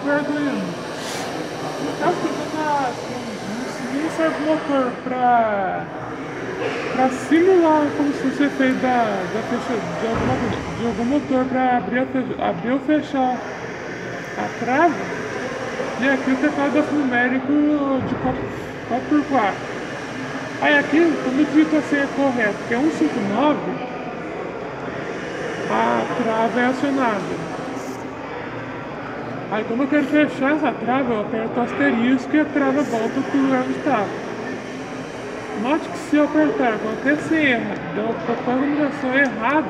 com o Arduino. Então, esse motor para simular como se fosse feito de algum motor para abrir ou fechar a trava. E aqui o teclado numérico de 4x4. Aí aqui, quando eu digito a senha correta, que é 159, a trava é acionada. Aí quando eu quero fechar essa trava, eu aperto o asterisco e a trava volta para o lugar onde estava. Note que se eu apertar qualquer senha, qualquer numeração errada,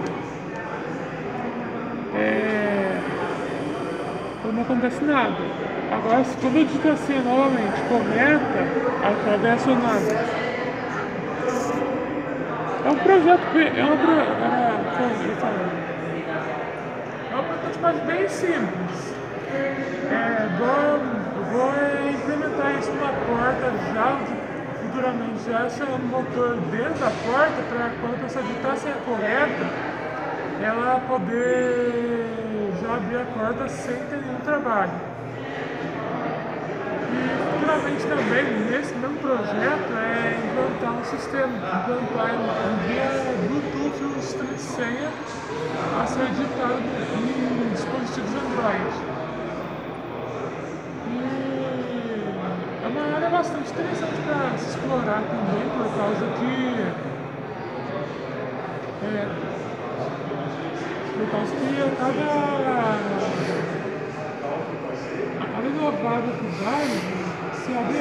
não acontece nada. Agora, quando eu digito a senha novamente correta, a trava é acionada. É um projeto bem simples. Vou implementar isso numa porta futuramente já achando um motor dentro da porta para quando a pessoa digitar a senha correta, ela poder já abrir a porta sem ter nenhum trabalho. E futuramente também, nesse mesmo projeto, é implantar um sistema, via Bluetooth o sistema de senha a ser digitado em dispositivos Android. É uma área bastante interessante para se explorar também, por causa que a cada inovado episódio se abre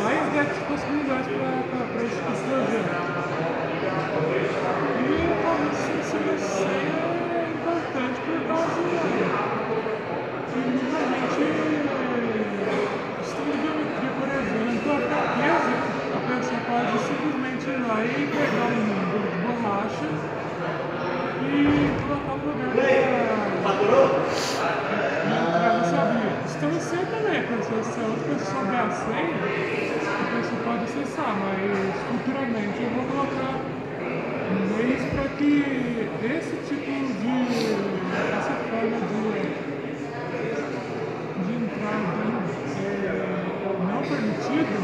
mais leques de possibilidades para esse projeto. E realmente esse receio é importante por causa que muita gente geometria, por exemplo, a fraqueza, a pessoa pode simplesmente ir lá e pegar um número de borracha e colocar no lugar da sabia. Então, senha também, se a outra pessoa souber a senha, a pessoa pode acessar, mas futuramente eu vou colocar meios para que essa forma de entrar não permitido